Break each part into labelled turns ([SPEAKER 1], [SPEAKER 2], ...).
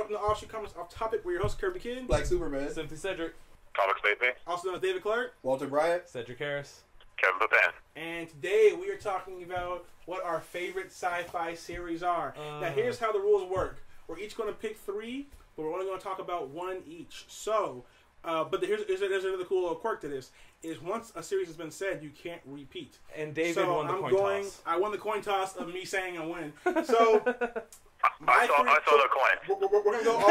[SPEAKER 1] welcome to Offshoot Comics Off Topic. We're your host, Kirby Kid.
[SPEAKER 2] Black Superman.
[SPEAKER 3] Simply Cedric.
[SPEAKER 4] Comics Baby.
[SPEAKER 1] Also known as David Clark.
[SPEAKER 2] Walter Bryant.
[SPEAKER 3] Cedric Harris.
[SPEAKER 4] Kevin Papan.
[SPEAKER 1] And today we are talking about what our favorite sci-fi series are. Now here's how the rules work. We're each going to pick 3, but we're only going to talk about 1 each. So, but there's another cool little quirk to this. Is once a series has been said, you can't repeat.
[SPEAKER 3] And David won the coin toss.
[SPEAKER 1] I won the coin toss of me saying a win. So
[SPEAKER 4] I saw the coin.
[SPEAKER 1] We're gonna go all.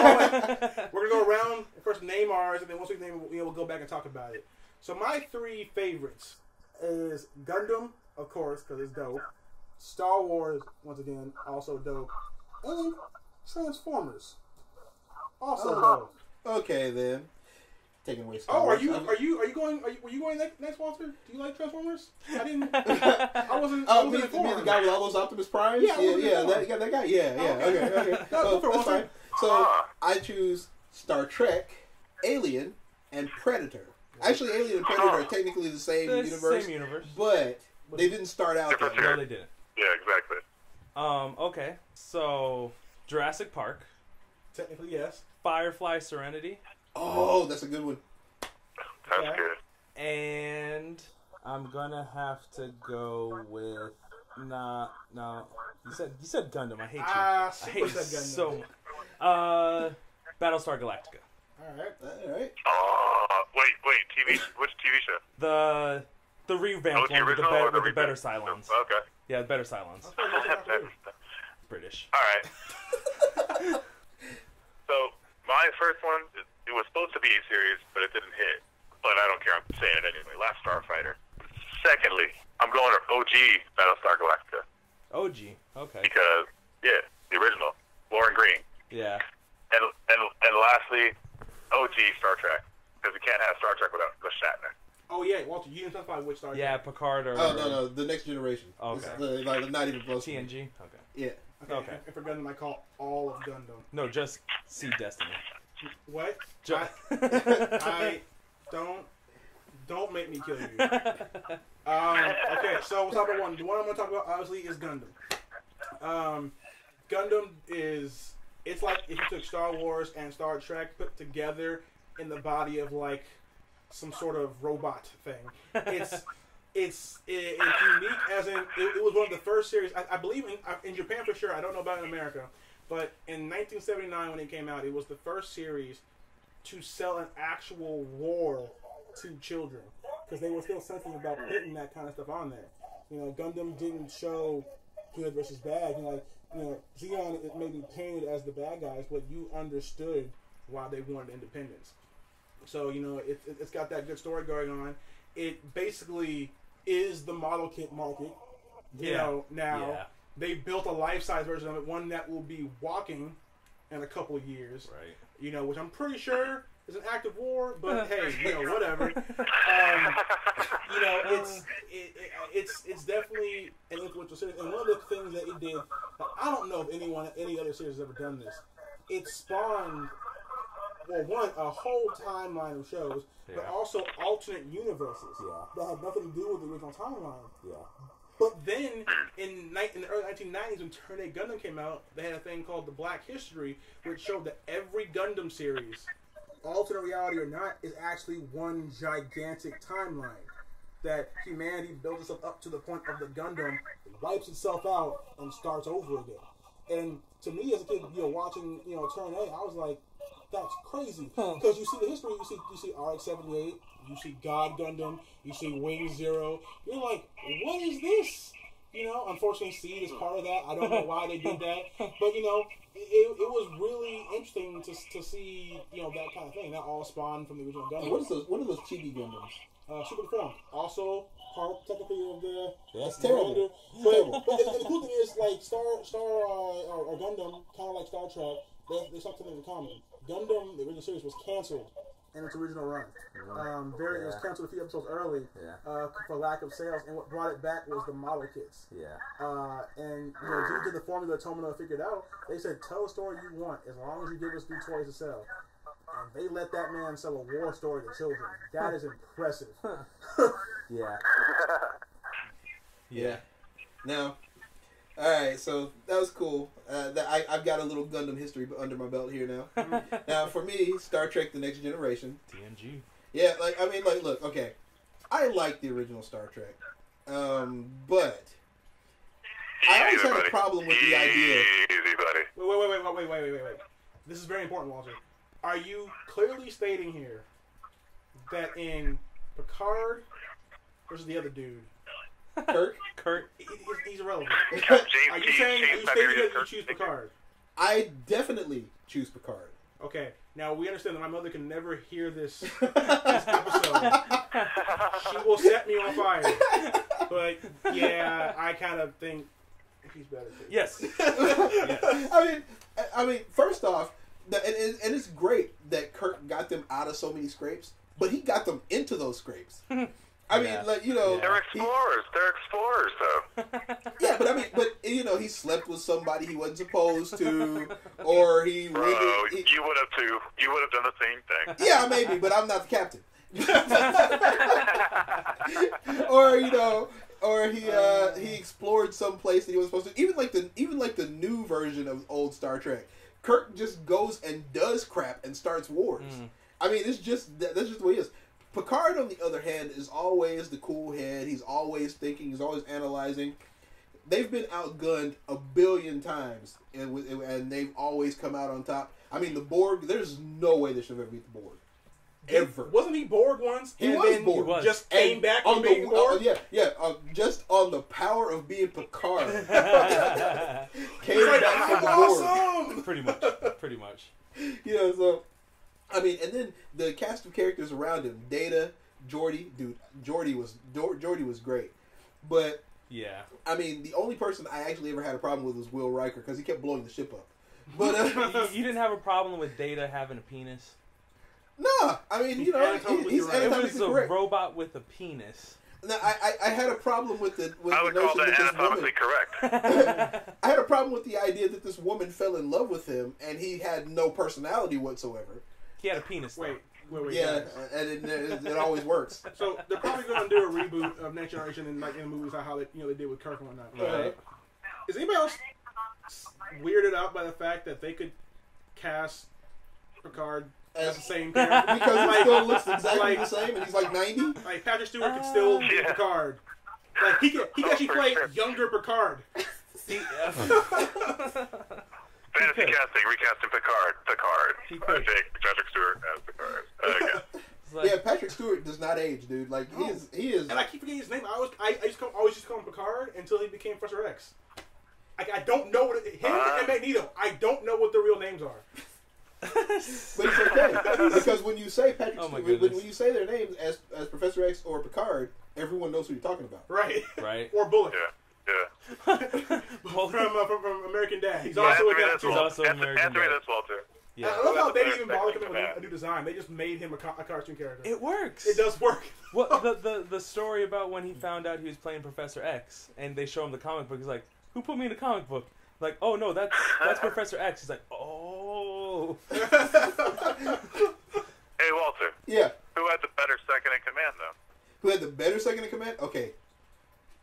[SPEAKER 1] We're gonna go around first. Name ours, and then once we name it, we'll go back and talk about it. So my 3 favorites is Gundam, of course, because it's dope. Star Wars, once again, also dope. And Transformers, also dope.
[SPEAKER 2] Okay then. Taking away Star
[SPEAKER 1] Oh,
[SPEAKER 2] Wars.
[SPEAKER 1] were you going next, Walter? Do you like Transformers? I didn't. I wasn't. I wasn't
[SPEAKER 2] me the guy with all those Optimus Primes?
[SPEAKER 1] Yeah,
[SPEAKER 2] that guy. Yeah. Okay.
[SPEAKER 1] No,
[SPEAKER 2] That's fine. So I choose Star Trek, Alien, and Predator. Actually, Alien and Predator are technically the same universe. But they didn't start out that way.
[SPEAKER 3] No, they didn't.
[SPEAKER 4] Yeah, exactly.
[SPEAKER 3] Okay. So Jurassic Park.
[SPEAKER 1] Technically, yes.
[SPEAKER 3] Firefly Serenity.
[SPEAKER 2] Oh, that's a good one.
[SPEAKER 4] That's good.
[SPEAKER 3] And I'm gonna have to go with no. You said Gundam. I hate you. I hate you so much. Battlestar Galactica.
[SPEAKER 2] All right.
[SPEAKER 4] Wait. TV? Which TV show?
[SPEAKER 3] The revamped
[SPEAKER 4] the
[SPEAKER 3] one with
[SPEAKER 4] original
[SPEAKER 3] the better Cylons.
[SPEAKER 4] Okay.
[SPEAKER 3] Yeah, the better Cylons. British.
[SPEAKER 4] All right. So my first one, it was supposed to be a series, but it didn't hit. But I don't care. I'm saying it anyway. Last Starfighter. Secondly, I'm going to OG Battlestar Galactica.
[SPEAKER 3] OG. Okay.
[SPEAKER 4] Because the original, Lauren Green.
[SPEAKER 3] Yeah.
[SPEAKER 4] And lastly, OG Star Trek, because we can't have Star Trek without Shatner.
[SPEAKER 1] Oh yeah, Walter, you didn't specify which Star Trek.
[SPEAKER 3] Yeah, Picard or.
[SPEAKER 2] Oh no, the Next Generation.
[SPEAKER 3] Okay.
[SPEAKER 2] Not even close.
[SPEAKER 3] TNG. Okay.
[SPEAKER 2] Yeah.
[SPEAKER 1] Okay. And for Gundam, I call all of Gundam.
[SPEAKER 3] No, just Sea Destiny.
[SPEAKER 1] What? I don't make me kill you. Okay, so what's number 1? The one I'm going to talk about obviously is Gundam. Gundam is, it's like if you took Star Wars and Star Trek put together in the body of like some sort of robot thing. It's unique as in it was one of the first series. I believe in Japan for sure. I don't know about in America, but in 1979 when it came out, it was the first series to sell an actual war to children because they were still sensitive about putting that kind of stuff on there. You know, Gundam didn't show good versus bad. Zeon it may be painted as the bad guys, but you understood why they wanted independence. So it's got that good story going on. It basically is the model kit market. They built a life-size version of it, one that will be walking in a couple of years.
[SPEAKER 3] Right.
[SPEAKER 1] Which I'm pretty sure is an act of war, but hey, whatever. It's definitely an influential series. And one of the things that it did, I don't know if any other series has ever done this. It spawned, a whole timeline of shows, but also alternate universes that had nothing to do with the original timeline. Yeah. But then, in the early 1990s, when Turn 8 Gundam came out, they had a thing called the Black History, which showed that every Gundam series, alternate reality or not, is actually one gigantic timeline. That humanity builds itself up to the point of the Gundam, wipes itself out, and starts over again. And to me, as a kid, watching Turn 8, I was like, that's crazy. Because you see the history, you see RX-78, you see God Gundam, you see Wing Zero. You're like, what is this? Unfortunately, Seed is part of that. I don't know why they did that. But, it was really interesting to see, that kind of thing. That all spawned from the original Gundam.
[SPEAKER 2] What are those chibi Gundams?
[SPEAKER 1] Super deformed. Also, part technically of the...
[SPEAKER 2] That's terrible.
[SPEAKER 1] But the cool thing is, like, or Gundam, kind of like Star Trek, there's something in common. Gundam, the original series, was canceled in its original run. It was canceled a few episodes early for lack of sales, and what brought it back was the model kits. And due to the formula Tomino figured out, they said, tell a story you want as long as you give us new toys to sell. And they let that man sell a war story to children. That is impressive.
[SPEAKER 2] Yeah. Now, All right, so that was cool. I've got a little Gundam history under my belt here now. Now, for me, Star Trek: The Next Generation.
[SPEAKER 3] TNG.
[SPEAKER 2] Yeah, look, okay. I like the original Star Trek, but I always had a problem with the idea.
[SPEAKER 4] Easy, buddy.
[SPEAKER 1] Wait. This is very important, Walter. Are you clearly stating here that in Picard versus the other dude,
[SPEAKER 2] Kirk,
[SPEAKER 1] he's irrelevant?
[SPEAKER 4] Are
[SPEAKER 1] you stating that you choose Picard?
[SPEAKER 2] I definitely choose Picard.
[SPEAKER 1] Okay, now we understand that my mother can never hear this episode. She will set me on fire. But yeah, I kind of think he's better too.
[SPEAKER 3] Yes.
[SPEAKER 2] I mean, first off, and it's great that Kirk got them out of so many scrapes, but he got them into those scrapes. I mean, like, you know,
[SPEAKER 4] they're explorers. They're explorers, though.
[SPEAKER 2] Yeah, but you know, he slept with somebody he wasn't supposed to, or he.
[SPEAKER 4] Bro, you would have too. You would have done the same thing.
[SPEAKER 2] Yeah, maybe, but I'm not the captain. Or you know, or he explored some place that he was supposed to. Even like the new version of old Star Trek, Kirk just goes and does crap and starts wars. I mean, that's just the way he is. Picard, on the other hand, is always the cool head. He's always thinking. He's always analyzing. They've been outgunned 1 billion times, and they've always come out on top. I mean, the Borg. There's no way they should ever beat the Borg. Ever.
[SPEAKER 1] Wasn't he Borg once?
[SPEAKER 2] He was Borg.
[SPEAKER 1] He was. Just came back on being Borg?
[SPEAKER 2] Just on the power of being Picard. Came back from the Borg.
[SPEAKER 3] Pretty much.
[SPEAKER 2] You know, so, I mean, and then the cast of characters around him, Data, Geordi. Dude, Geordi was great. But,
[SPEAKER 3] yeah.
[SPEAKER 2] I mean, the only person I actually ever had a problem with was Will Riker, because he kept blowing the ship up. But
[SPEAKER 3] you didn't have a problem with Data having a penis?
[SPEAKER 2] No, I mean, you know, he's
[SPEAKER 3] anatomically correct. It was a robot with a penis.
[SPEAKER 2] No, I had a problem with the
[SPEAKER 4] I would call that anatomically correct.
[SPEAKER 2] I had a problem with the idea that this woman fell in love with him and he had no personality whatsoever.
[SPEAKER 3] He had a penis.
[SPEAKER 1] Wait.
[SPEAKER 2] Yeah, and it always works.
[SPEAKER 1] So they're probably going to do a reboot of Next Generation and like in the movies, like how they did with Kirk and whatnot.
[SPEAKER 3] Right.
[SPEAKER 1] Is anybody else weirded out by the fact that they could cast Picard as the same character?
[SPEAKER 2] Because he still looks exactly the same, and he's like 90.
[SPEAKER 1] Like Patrick Stewart can still be Picard. Like he can actually play younger Picard.
[SPEAKER 4] Fantasy casting, recasting Picard. Patrick Stewart as Picard.
[SPEAKER 2] Yeah, Patrick Stewart does not age, dude. Like he is.
[SPEAKER 1] And I keep forgetting his name. I always used to call him Picard until he became Professor X. I don't know what him and Magneto. I don't know what their real names are.
[SPEAKER 2] But it's okay, because when you say Patrick Stewart, when you say their names as Professor X or Picard, everyone knows who you're talking about.
[SPEAKER 1] Right.
[SPEAKER 3] Or
[SPEAKER 1] Bullock.
[SPEAKER 4] Yeah.
[SPEAKER 1] from American Dad. He's also
[SPEAKER 3] American Dad.
[SPEAKER 4] Anthony, that's Walter.
[SPEAKER 1] Yeah. I love how they didn't even bother coming with a new design. They just made him a cartoon character.
[SPEAKER 3] It works.
[SPEAKER 1] It does work.
[SPEAKER 3] Well, the story about when he found out he was playing Professor X, and they show him the comic book. He's like, "Who put me in the comic book?" Like, "Oh no, that's Professor X." He's like, "Oh."
[SPEAKER 4] Hey Walter.
[SPEAKER 2] Yeah.
[SPEAKER 4] Who had the better second in command, though?
[SPEAKER 2] Who had the better second in command? Okay.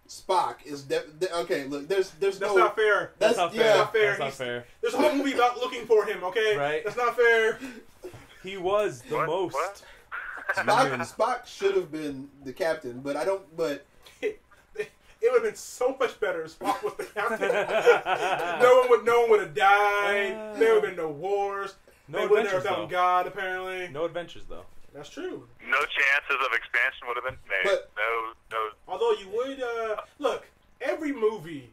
[SPEAKER 2] Spock is okay. Look, there's
[SPEAKER 1] that's
[SPEAKER 2] no.
[SPEAKER 1] Not fair.
[SPEAKER 3] That's not fair.
[SPEAKER 1] That's not fair.
[SPEAKER 3] That's not fair.
[SPEAKER 1] There's a whole movie about looking for him. Okay.
[SPEAKER 3] Right.
[SPEAKER 1] That's not fair.
[SPEAKER 3] He was the most.
[SPEAKER 4] What?
[SPEAKER 2] Spock should have been the captain, but I don't. But
[SPEAKER 1] it would have been so much better if Spock was the captain. no one would have died. There would have been no wars.
[SPEAKER 3] No
[SPEAKER 1] they would have
[SPEAKER 3] adventures,
[SPEAKER 1] never found God. Apparently.
[SPEAKER 3] No adventures though.
[SPEAKER 1] That's true.
[SPEAKER 4] No chances of expansion would have been made.
[SPEAKER 2] But,
[SPEAKER 4] no.
[SPEAKER 1] Although you would look, every movie,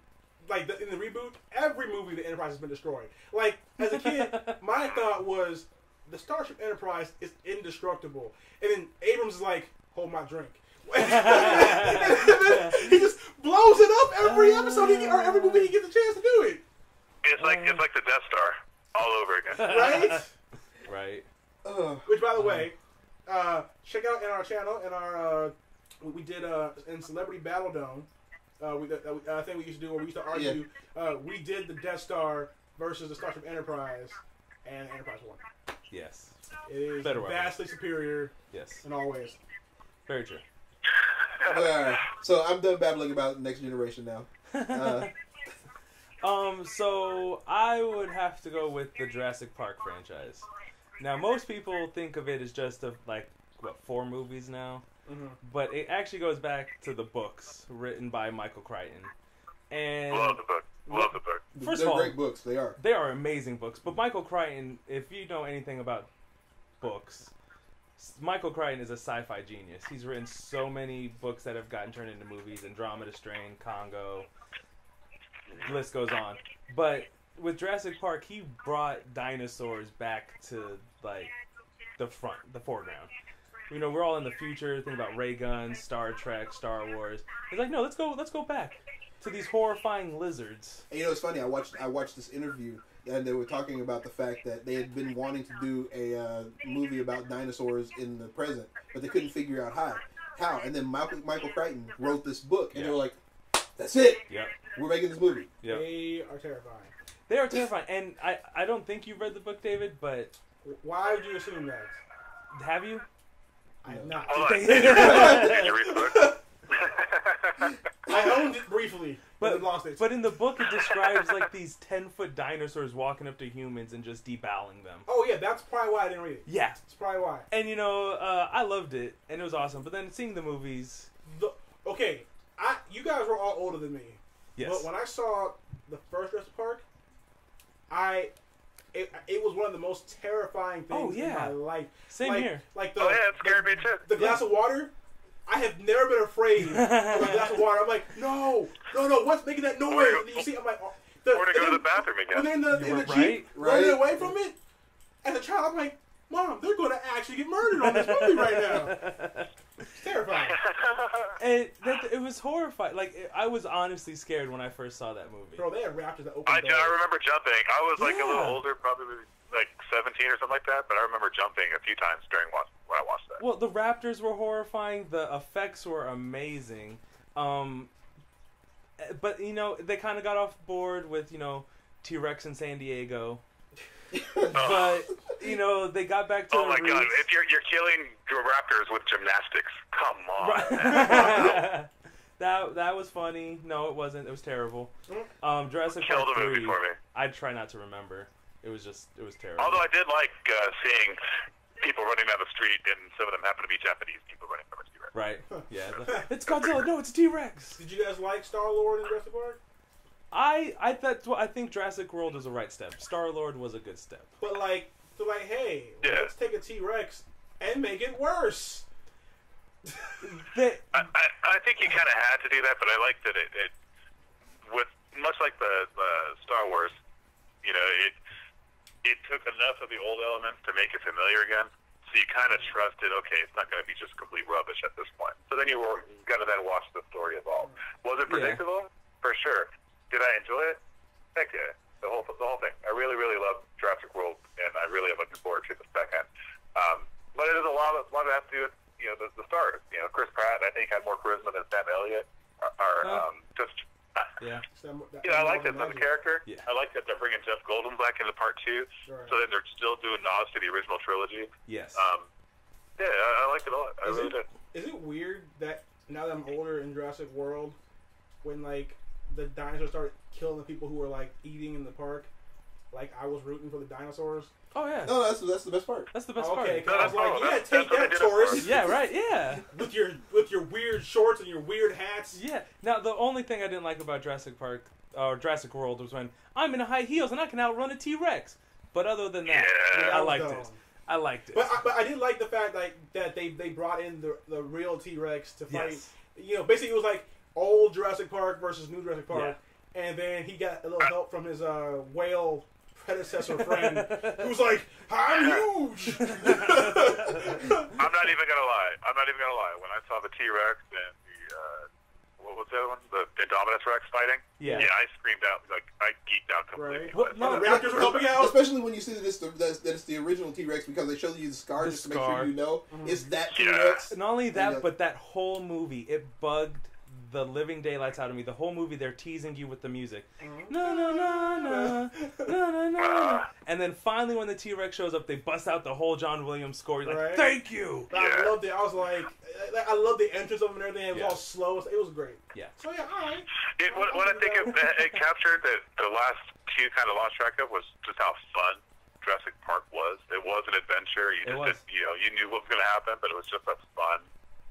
[SPEAKER 1] like in the reboot, every movie the Enterprise has been destroyed. Like as a kid, my thought was the Starship Enterprise is indestructible, and then Abrams is like, "Hold my drink." He just blows it up every episode or every movie he gets a chance to do it.
[SPEAKER 4] It's like the Death Star all over again.
[SPEAKER 1] Right.
[SPEAKER 3] Right.
[SPEAKER 1] Which, by the way. Check out in our channel, in our we did in Celebrity Battle Dome. I think we used to do where we used to argue. Yeah. We did the Death Star versus the Starship Enterprise, and Enterprise won.
[SPEAKER 3] Yes,
[SPEAKER 1] it is
[SPEAKER 3] better
[SPEAKER 1] vastly superior.
[SPEAKER 3] Yes,
[SPEAKER 1] in all ways.
[SPEAKER 3] Very true.
[SPEAKER 2] All right, so I'm done babbling about Next Generation now.
[SPEAKER 3] So I would have to go with the Jurassic Park franchise. Now, most people think of it as just like 4 movies now, but it actually goes back to the books written by Michael Crichton. And
[SPEAKER 4] Love the book. Love the book.
[SPEAKER 3] First of all,
[SPEAKER 2] great books. They are.
[SPEAKER 3] They are amazing books. But Michael Crichton, if you know anything about books, Michael Crichton is a sci-fi genius. He's written so many books that have gotten turned into movies: Andromeda Strain, Congo. The list goes on. But with Jurassic Park, he brought dinosaurs back to like the foreground. You know, we're all in the future, thinking about ray guns, Star Trek, Star Wars. He's like, no, let's go back to these horrifying lizards.
[SPEAKER 2] And you know, it's funny. I watched this interview, and they were talking about the fact that they had been wanting to do a movie about dinosaurs in the present, but they couldn't figure out how. And then Michael Crichton wrote this book, and they were like, "That's it.
[SPEAKER 3] Yep.
[SPEAKER 2] We're making this movie."
[SPEAKER 3] Yep.
[SPEAKER 1] They are terrifying.
[SPEAKER 3] They are terrifying, and I don't think you've read the book, David, but
[SPEAKER 1] why would you assume that?
[SPEAKER 3] Have you?
[SPEAKER 1] I have not.
[SPEAKER 4] Hold on. Did you read the book?
[SPEAKER 1] I owned it briefly, but lost it.
[SPEAKER 3] But in the book, it describes like these 10-foot dinosaurs walking up to humans and just devoweling them.
[SPEAKER 1] Oh yeah, that's probably why I didn't read it.
[SPEAKER 3] Yeah,
[SPEAKER 1] that's probably why.
[SPEAKER 3] And you know, I loved it, and it was awesome. But then seeing the movies,
[SPEAKER 1] you guys were all older than me.
[SPEAKER 3] Yes.
[SPEAKER 1] But when I saw the first Jurassic Park, it was one of the most terrifying things in my life.
[SPEAKER 3] Same here.
[SPEAKER 1] Like
[SPEAKER 4] it scared me too.
[SPEAKER 1] The glass of water. I have never been afraid of a glass of water. I'm like, no, what's making that noise? And you see, I'm like,
[SPEAKER 4] or to go to the bathroom again.
[SPEAKER 1] When they're in the Jeep, running away from it, as a child, I'm like, Mom, they're going to actually get murdered on this movie right now. It's terrifying.
[SPEAKER 3] And it was horrifying. Like, I was honestly scared when I first saw that movie.
[SPEAKER 1] Bro, they had raptors that opened
[SPEAKER 4] I
[SPEAKER 1] doors.
[SPEAKER 4] remember jumping. I was like a little older, probably like 17 or something like that, but I remember jumping a few times when I watched that.
[SPEAKER 3] Well, the raptors were horrifying. The effects were amazing. But, you know, they kind of got off board with, you know, T-Rex in San Diego. But, you know, they got back to
[SPEAKER 4] oh my
[SPEAKER 3] roots.
[SPEAKER 4] God, if you're killing raptors with gymnastics, come on.
[SPEAKER 3] That was funny. No, it wasn't. It was terrible. Jurassic
[SPEAKER 4] Kill
[SPEAKER 3] Park
[SPEAKER 4] the movie
[SPEAKER 3] 3,
[SPEAKER 4] for me.
[SPEAKER 3] I'd try not to remember. It was terrible.
[SPEAKER 4] Although I did like seeing people running down the street, and some of them happen to be Japanese people running from a T-Rex.
[SPEAKER 3] Right. Yeah. It's Godzilla. No, it's a T-Rex.
[SPEAKER 1] Did you guys like Star-Lord in Jurassic Park?
[SPEAKER 3] I think Jurassic World was a right step. Star-Lord was a good step.
[SPEAKER 1] But hey, let's take a T-Rex and make it worse.
[SPEAKER 4] I think you kind of had to do that, but I liked that it with much like the Star Wars, you know, it took enough of the old elements to make it familiar again. So you kind of trusted, okay, it's not going to be just complete rubbish at this point. So then you were going to then watch the story evolve. Was it predictable? For sure. Did I enjoy it? Heck yeah. The whole thing. I really, really love Jurassic World, and I really am looking forward to the second. But it is a lot of it has to do with, you know, the stars. You know, Chris Pratt, I think, had more charisma than Sam Elliott. I like that as a character. Yeah. I like that they're bringing Jeff Goldblum back into part 2, so then they're still doing nods to the original trilogy.
[SPEAKER 3] Yes.
[SPEAKER 4] I liked it a lot. I really did.
[SPEAKER 1] Is it weird that now that I'm older in Jurassic World, when like the dinosaurs started killing the people who were like eating in the park, like I was rooting for the dinosaurs?
[SPEAKER 3] Oh yeah.
[SPEAKER 2] No, that's the best part.
[SPEAKER 3] That's the best part.
[SPEAKER 1] Okay, I was like, yeah, take that, tourist.
[SPEAKER 3] Yeah, right. Yeah.
[SPEAKER 1] with your weird shorts and your weird hats.
[SPEAKER 3] Yeah. Now the only thing I didn't like about Jurassic Park or Jurassic World was when I'm in high heels and I can outrun a T-Rex. But other than that, I liked it. I liked it.
[SPEAKER 1] But I did like the fact that they brought in the real T-Rex to fight. Yes. You know, basically it was like old Jurassic Park versus new Jurassic Park, and then he got a little help from his whale predecessor friend who's like, I'm huge.
[SPEAKER 4] I'm not even gonna lie. When I saw the T-Rex and the what was the other one? The Indominus Rex fighting. Yeah, I screamed out, like I geeked out completely.
[SPEAKER 1] Right. No, the raptors were helping out.
[SPEAKER 2] Especially when you see that it's the original T-Rex, because they show you the scar just to make sure you know it's that T-Rex.
[SPEAKER 3] Not only that, but that whole movie, it bugged the living daylights out of me. The whole movie, they're teasing you with the music. No, no, no, no, no, no, no. And then finally, when the T-Rex shows up, they bust out the whole John Williams score. You're like, thank you.
[SPEAKER 1] I loved it. I was like, I love the entrance of it and everything. It was all slow. It was great.
[SPEAKER 3] Yeah.
[SPEAKER 1] So yeah, all right.
[SPEAKER 4] What I think it captured that the last two kind of lost track of was just how fun Jurassic Park was. It was an adventure. You knew what was going to happen, but it was just a fun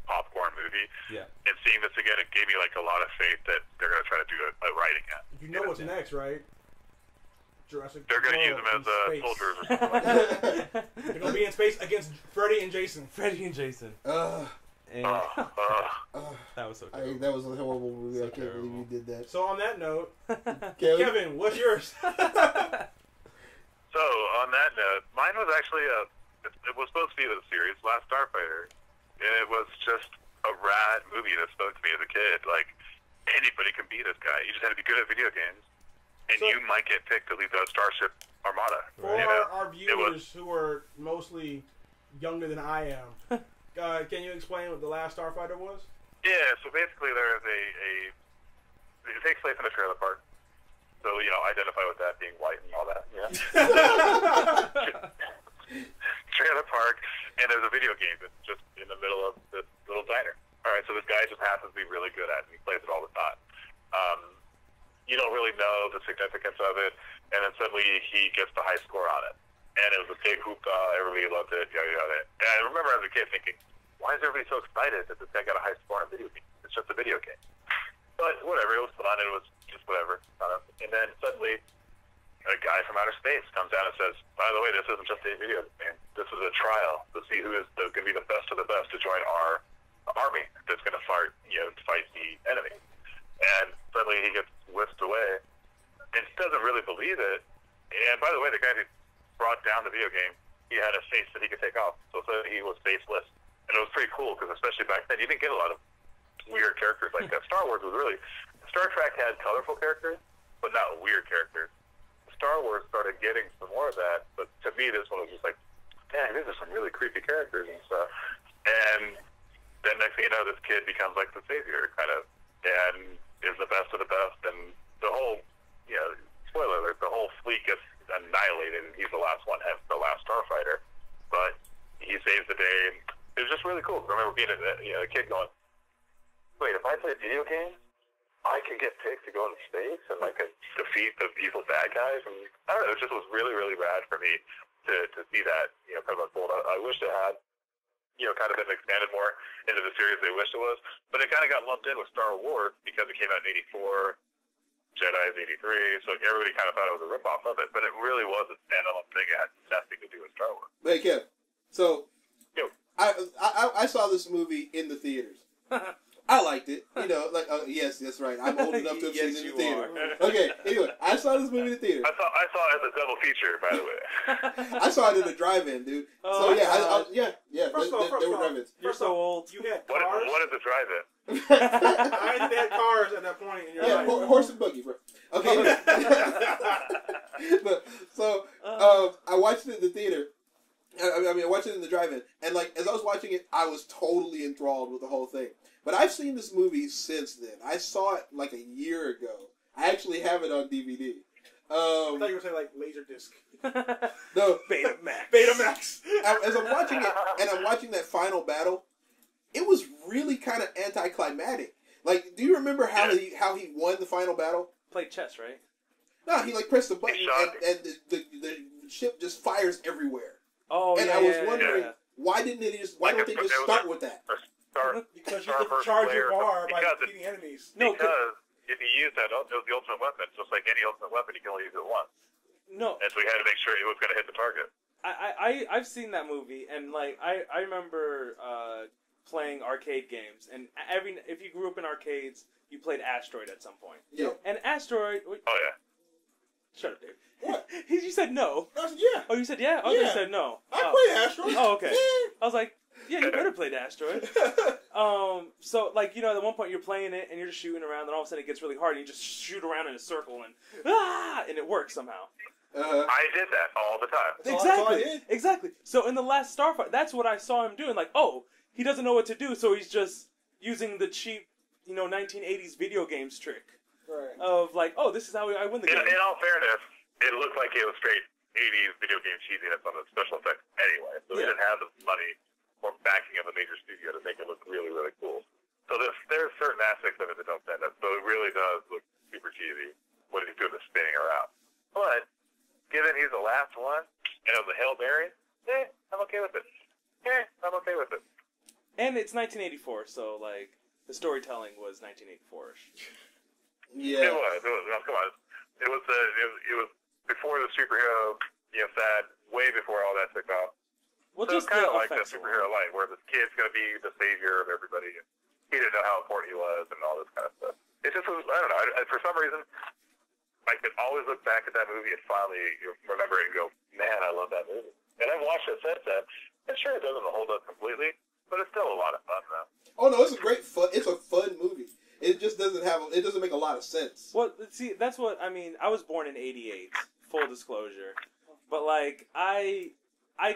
[SPEAKER 4] popcorn movie.
[SPEAKER 3] Yeah. And
[SPEAKER 4] seeing this again, it gave me like a lot of faith that they're going to try to do a writing at.
[SPEAKER 1] You know what's next, right? Jurassic.
[SPEAKER 4] They're going to use them as soldiers or something like that.
[SPEAKER 1] They're going to be in space against Freddy and Jason.
[SPEAKER 3] And that was so terrible.
[SPEAKER 2] That was a horrible movie. So I can't believe you did that.
[SPEAKER 1] So on that note, Kevin, what's yours?
[SPEAKER 4] So on that note, mine was actually it was supposed to be the series Last Starfighter, and it was just a rad movie that spoke to me as a kid. Like, anybody can be this guy. You just have to be good at video games, and you might get picked to lead the Starship Armada.
[SPEAKER 1] For our viewers who are mostly younger than I am, can you explain what The Last Starfighter was?
[SPEAKER 4] Yeah, so basically there is it takes place in a trailer park. So, identify with that being white and all that, trailer park, and there's a video game that's just in the middle of this little diner. All right, so this guy just happens to be really good at it, and he plays it all the time. You don't really know the significance of it, and then suddenly he gets the high score on it. And it was a big hoopla, everybody loved it, yada, yada. And I remember as a kid thinking, why is everybody so excited that this guy got a high score on a video game? It's just a video game. But whatever, it was fun, it was just whatever. And then suddenly, a guy from outer space comes down and says, by the way, this isn't just a video game. This is a trial to see who is going to be the best of the best to join our army that's going to fight the enemy. And suddenly he gets whisked away and doesn't really believe it. And by the way, the guy who brought down the video game, he had a face that he could take off. So he was faceless. And it was pretty cool because especially back then, you didn't get a lot of weird characters like that. Star Wars was really... Star Trek had colorful characters, but not weird characters. Star Wars started getting some more of that, but to me, this one was just like, dang, these are some really creepy characters and stuff. And then next thing you know, this kid becomes like the savior, kind of, and is the best of the best. And the whole, spoiler alert, the whole fleet gets annihilated, and he's the last one, hence the last Starfighter. But he saves the day. It was just really cool. I remember being a kid going, wait, if I play video games, I can get picked to go into space and defeat the evil bad guys. And I don't know, it just was really, really rad for me to see that, kind of unfold. I wish it had, kind of been expanded more into the series they wished it was. But it kind of got lumped in with Star Wars because it came out in 84, Jedi's 83, so everybody kind of thought it was a ripoff of it. But it really was a standalone thing. It had nothing to do with Star Wars.
[SPEAKER 2] Hey, Kev, so I saw this movie in the theaters. I liked it. Yes, that's right. I'm old enough to have seen it in the theater. Okay, anyway, I saw this movie in the theater.
[SPEAKER 4] I saw it as a double feature, by the way.
[SPEAKER 2] I saw it in a drive-in, dude.
[SPEAKER 3] Oh,
[SPEAKER 2] so yeah.
[SPEAKER 1] First of all,
[SPEAKER 2] there were drive-ins.
[SPEAKER 3] You're so old.
[SPEAKER 1] You had cars.
[SPEAKER 4] What is a drive-in?
[SPEAKER 1] I think they had cars at that point in your life.
[SPEAKER 2] Horse and buggy, bro. Okay. But so I watched it in the theater. I watched it in the drive-in, and as I was watching it, I was totally enthralled with the whole thing. But I've seen this movie since then. I saw it a year ago. I actually have it on DVD.
[SPEAKER 1] I thought you were saying Laserdisc.
[SPEAKER 2] No,
[SPEAKER 1] Betamax.
[SPEAKER 2] As I'm watching it, and I'm watching that final battle, it was really kind of anticlimactic. Do you remember how he won the final battle?
[SPEAKER 3] Played chess, right?
[SPEAKER 2] No, he pressed the button and the ship just fires everywhere.
[SPEAKER 3] Oh,
[SPEAKER 2] and I was wondering why don't they just start with that?
[SPEAKER 1] Because you can charge your bar by defeating enemies.
[SPEAKER 4] No, because if you use that, it was the ultimate weapon. Just like any ultimate weapon, you can only use it once.
[SPEAKER 3] No.
[SPEAKER 4] And so we had to make sure it was going to hit the target.
[SPEAKER 3] I've seen that movie, and I remember playing arcade games, and if you grew up in arcades, you played Asteroid at some point.
[SPEAKER 2] Yeah.
[SPEAKER 3] And Asteroid.
[SPEAKER 4] Oh yeah.
[SPEAKER 3] Shut up, Dave.
[SPEAKER 1] What?
[SPEAKER 3] You said no.
[SPEAKER 1] Yeah.
[SPEAKER 3] Oh, you said yeah? Oh,
[SPEAKER 1] yeah.
[SPEAKER 3] you said no.
[SPEAKER 1] I played Asteroid.
[SPEAKER 3] Oh, okay.
[SPEAKER 1] Yeah.
[SPEAKER 3] I was like, yeah, you better play the Asteroid. So, at one point you're playing it, and you're just shooting around, and all of a sudden it gets really hard, and you just shoot around in a circle, and it works somehow.
[SPEAKER 4] I did that all the time.
[SPEAKER 3] Exactly. So in the last Starfighter, that's what I saw him doing. He doesn't know what to do, so he's just using the cheap, 1980s video games trick.
[SPEAKER 1] Right.
[SPEAKER 3] Of like, oh, this is how I win the game.
[SPEAKER 4] In all fairness, it looked like it was straight 80s video game cheesiness on the special effects anyway. So they didn't have the money or backing of a major studio to make it look really, really cool. So there's certain aspects of it that don't stand up. So it really does look super cheesy when he's doing the spinning around. But given he's the last one and it was a Hail Mary, I'm okay with it. I'm okay with it.
[SPEAKER 3] And it's 1984, so like the storytelling was 1984ish.
[SPEAKER 2] Yeah.
[SPEAKER 4] It was. No, come on. It was before the superhero fad, way before all that took off.
[SPEAKER 3] Well,
[SPEAKER 4] so
[SPEAKER 3] just
[SPEAKER 4] it's kind of like the
[SPEAKER 3] effects
[SPEAKER 4] superhero light, where this kid's going to be the savior of everybody. He didn't know how important he was and all this kind of stuff. It just was, I don't know. For some reason, I could always look back at that movie and finally remember it and go, man, I love that movie. And I've watched it since then. And sure, it doesn't hold up completely, but it's still a lot of fun, though.
[SPEAKER 2] Oh no, it's a great fun. It's a fun movie. It just doesn't have. It doesn't make a lot of sense.
[SPEAKER 3] Well, see, that's what I mean. I was born in '88. Full disclosure, but like I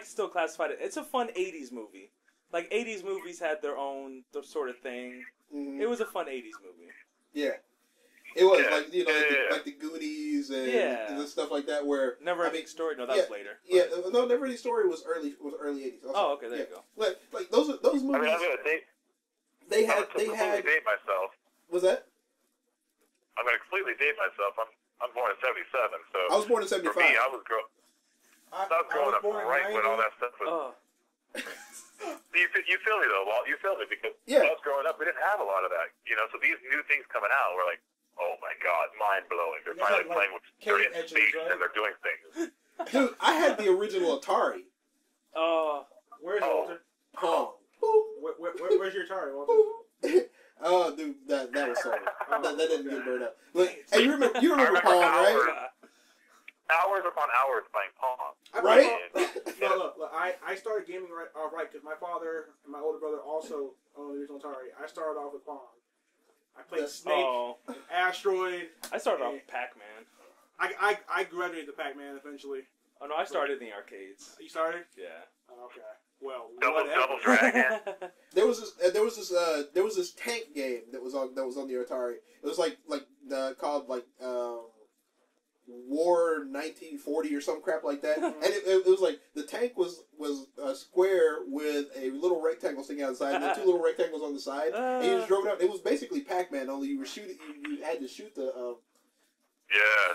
[SPEAKER 3] still classified it. It's a fun '80s movie. Like '80s movies had their own sort of thing.
[SPEAKER 2] Mm-hmm.
[SPEAKER 3] It was a fun '80s movie.
[SPEAKER 2] Yeah, it was
[SPEAKER 4] Yeah.
[SPEAKER 2] like the Goonies and the stuff like that. Where
[SPEAKER 3] Never Ending Story. No, that was later.
[SPEAKER 2] Yeah, no, Never Ending Story was early '80s. Also.
[SPEAKER 3] Oh, okay, there you go.
[SPEAKER 2] Like those movies.
[SPEAKER 4] I mean, I'm going to date.
[SPEAKER 2] They had.
[SPEAKER 4] date myself.
[SPEAKER 2] Was that?
[SPEAKER 4] I'm going to completely date myself. I'm born in '77, so
[SPEAKER 2] I was born in '75.
[SPEAKER 4] For me, I was growing up right when all that stuff was.
[SPEAKER 3] Oh.
[SPEAKER 4] You feel me though, Walt? You feel me because when I was growing up, we didn't have a lot of that. So these new things coming out, we're like, oh my god, mind blowing. They're finally playing with certain space and they're doing things.
[SPEAKER 2] Dude, I had the original Atari.
[SPEAKER 1] Where's Walter?
[SPEAKER 2] Pong.
[SPEAKER 1] Where's your Atari, Walter?
[SPEAKER 2] Oh, dude, that was so. That didn't get burned up. Look, hey, you remember Pong, right?
[SPEAKER 4] Hours upon hours playing Pong.
[SPEAKER 2] Right?
[SPEAKER 1] Look, I started gaming right because my father and my older brother also owned the original Atari. I started off with Pong. I played Snake, Asteroid.
[SPEAKER 3] I started off with Pac-Man.
[SPEAKER 1] I graduated to Pac-Man eventually.
[SPEAKER 3] Oh no, I started in the arcades.
[SPEAKER 1] You started?
[SPEAKER 3] Yeah.
[SPEAKER 1] Okay. Well,
[SPEAKER 4] Double Dragon.
[SPEAKER 2] There was this tank game that was on the Atari. It was called War 1940 or some crap like that. And it was like the tank was a square with a little rectangle sticking out the side, and then two little rectangles on the side. And you just drove it out. It was basically Pac-Man, only you were shooting. You had to shoot the.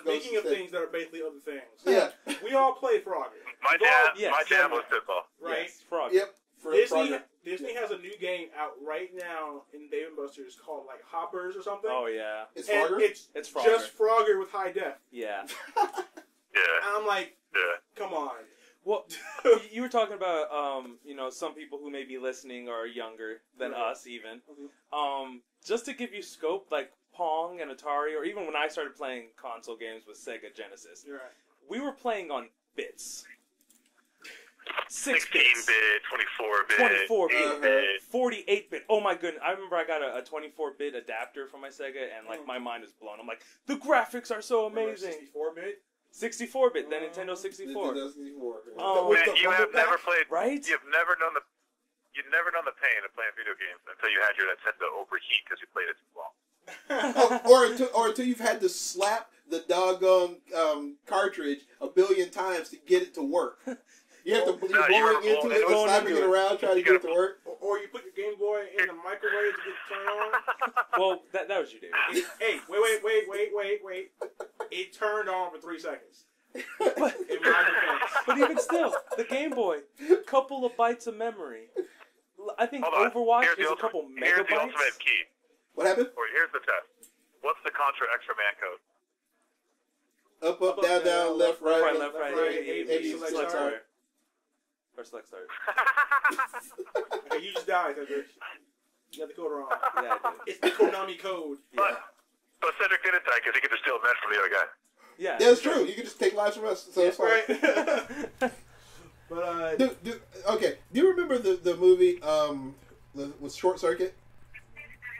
[SPEAKER 1] Speaking of things that are basically other things.
[SPEAKER 2] Yeah.
[SPEAKER 1] We all play Frogger.
[SPEAKER 4] My dad was football.
[SPEAKER 1] Right?
[SPEAKER 3] Yes, Frogger.
[SPEAKER 2] Yep.
[SPEAKER 1] Disney has a new game out right now in Dave & Buster's called Hoppers or something.
[SPEAKER 3] Oh yeah.
[SPEAKER 2] It's Frogger?
[SPEAKER 1] It's
[SPEAKER 3] Frogger.
[SPEAKER 1] just Frogger with high def.
[SPEAKER 3] Yeah.
[SPEAKER 1] And I'm like, come on.
[SPEAKER 3] Well, you were talking about some people who may be listening are younger than us even. Mm-hmm. Just to give you scope, like Pong and Atari, or even when I started playing console games with Sega Genesis, we were playing on bits.
[SPEAKER 4] 16-bit, 24-bit,
[SPEAKER 3] 24-bit, 48-bit. Oh my goodness! I remember I got a 24-bit adapter from my Sega, and my mind was blown. I'm like, the graphics are so amazing.
[SPEAKER 1] 64-bit.
[SPEAKER 3] 64-bit, the Nintendo 64.
[SPEAKER 2] Nintendo 64.
[SPEAKER 4] You have never played,
[SPEAKER 3] right?
[SPEAKER 4] You've never known the pain of playing video games until you had your Nintendo overheat because you played it too long.
[SPEAKER 2] or until you've had to slap the doggone cartridge a billion times to get it to work. You have to blowing into it, slapping it around, trying to get it to work.
[SPEAKER 1] Or you put your Game Boy in the microwave to get it turned on.
[SPEAKER 3] Well, that was you, David.
[SPEAKER 1] Hey, wait. It turned on for 3 seconds.
[SPEAKER 3] But even still, the Game Boy, couple of bytes of memory. I think Overwatch is a couple megabytes.
[SPEAKER 4] Here's the ultimate key.
[SPEAKER 2] What happened?
[SPEAKER 4] Here's the test. What's the Contra Extra Man code?
[SPEAKER 2] Up, down, left, right.
[SPEAKER 3] Left, right. A, select start. Or select start.
[SPEAKER 1] Okay, you just died. You got the code wrong.
[SPEAKER 3] Yeah, I did.
[SPEAKER 1] It's the Konami code.
[SPEAKER 4] But Cedric didn't die because he could just steal meds from the other guy.
[SPEAKER 2] Yeah, that's true. You can just take lives from us, so it's fine.
[SPEAKER 1] But
[SPEAKER 2] okay. Do you remember the movie with Short Circuit?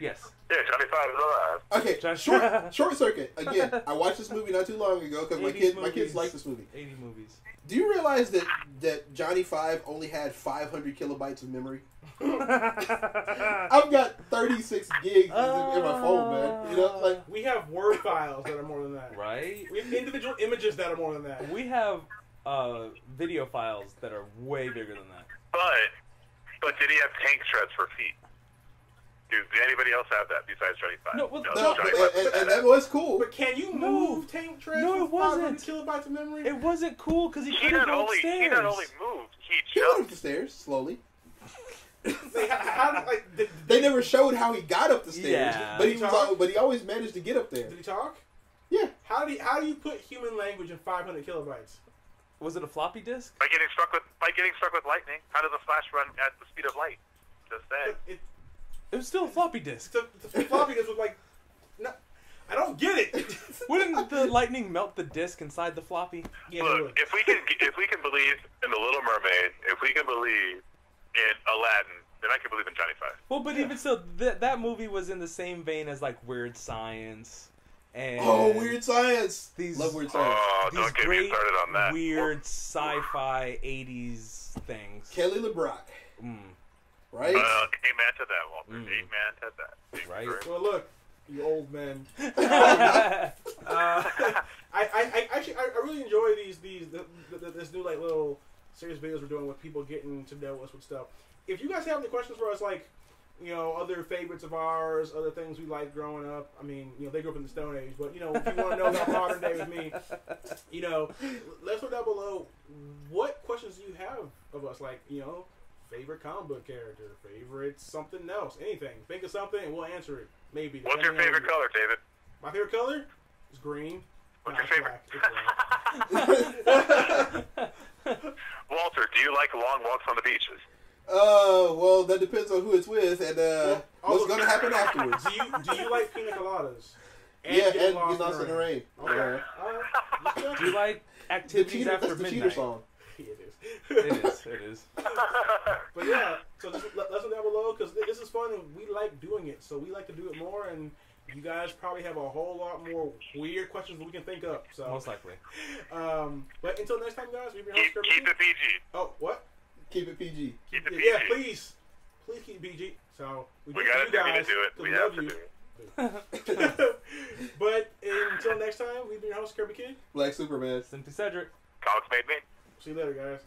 [SPEAKER 3] Yes.
[SPEAKER 4] Yeah, Johnny Five is alive.
[SPEAKER 2] Okay, Short Circuit. Again, I watched this movie not too long ago because my kids like this movie.
[SPEAKER 3] 80 movies.
[SPEAKER 2] Do you realize that Johnny Five only had 500 kilobytes of memory? I've got 36 gigs in my phone, man. You know, like
[SPEAKER 1] we have Word files that are more than that.
[SPEAKER 3] Right?
[SPEAKER 1] We have individual images that are more than that.
[SPEAKER 3] We have video files that are way bigger than that.
[SPEAKER 4] But did he have tank treads for feet? Did anybody else have that besides Johnny Five?
[SPEAKER 3] No, well,
[SPEAKER 2] and that was cool.
[SPEAKER 1] But can you move tank treads with 500 kilobytes of memory?
[SPEAKER 3] It wasn't cool because he couldn't
[SPEAKER 4] not
[SPEAKER 3] go
[SPEAKER 4] only
[SPEAKER 3] upstairs.
[SPEAKER 4] he not only moved,
[SPEAKER 2] He went up the stairs slowly.
[SPEAKER 1] They
[SPEAKER 2] They never showed how he got up the stairs,
[SPEAKER 3] Yeah.
[SPEAKER 2] but he always managed to get up there.
[SPEAKER 1] Did he talk?
[SPEAKER 2] Yeah.
[SPEAKER 1] How do you put human language in 500 kilobytes?
[SPEAKER 3] Was it a floppy disk?
[SPEAKER 4] by getting struck with lightning. How does a flash run at the speed of light? Just that.
[SPEAKER 3] It was still a floppy disk.
[SPEAKER 1] The floppy disk was like, no, I don't get it.
[SPEAKER 3] Wouldn't the lightning melt the disk inside the floppy?
[SPEAKER 1] Yeah,
[SPEAKER 4] Look, if we can believe in the Little Mermaid, if we can believe in Aladdin, then I can believe in Johnny Five.
[SPEAKER 3] Well, but even still, that movie was in the same vein as like Weird Science. And
[SPEAKER 2] Weird Science. Love Weird Science.
[SPEAKER 4] Oh,
[SPEAKER 3] these
[SPEAKER 4] don't get
[SPEAKER 3] great
[SPEAKER 4] me started on that.
[SPEAKER 3] weird sci-fi 80s things.
[SPEAKER 2] Kelly LeBrock. Right?
[SPEAKER 4] Amen to that, Walter. Amen to that.
[SPEAKER 3] Right.
[SPEAKER 1] Well, look, you old men. I really enjoy this new like little serious videos we're doing with people getting to know us with stuff. If you guys have any questions for us, like, you know, other favorites of ours, other things we liked growing up. I mean, you know, they grew up in the Stone Age, but, you know, if you want to know about modern day with me, you know, let us know down below what questions do you have of us, like, you know, favorite comic book character, favorite something else, anything. Think of something and we'll answer it. Maybe.
[SPEAKER 4] What's your favorite color, David?
[SPEAKER 1] My favorite color is green.
[SPEAKER 4] What's your favorite?
[SPEAKER 1] Black.
[SPEAKER 4] Walter, do you like long walks on the beaches?
[SPEAKER 2] Well, that depends on who it's with and what's going to happen afterwards.
[SPEAKER 1] Do you like pina coladas?
[SPEAKER 2] And get lost in the rain.
[SPEAKER 1] Okay.
[SPEAKER 3] Do you like activities after
[SPEAKER 2] that's the
[SPEAKER 3] midnight?
[SPEAKER 2] Cheater song.
[SPEAKER 1] Yeah, it is.
[SPEAKER 3] It is.
[SPEAKER 1] But yeah, so just let us know down below because this is fun and we like doing it. So we like to do it more, and you guys probably have a whole lot more weird questions than we can think of. So
[SPEAKER 3] Most likely.
[SPEAKER 1] But until next time, guys, we've been your host,
[SPEAKER 4] Keep it PG.
[SPEAKER 1] Oh, what?
[SPEAKER 2] Keep it PG.
[SPEAKER 4] Keep it PG.
[SPEAKER 1] Yeah, please keep it PG. So
[SPEAKER 4] We gotta do it. We have to do it.
[SPEAKER 1] But until next time, we've been your host, Kirby Kid.
[SPEAKER 2] Black Superman.
[SPEAKER 3] Simply Cedric.
[SPEAKER 4] Comics made me.
[SPEAKER 1] See you later, guys.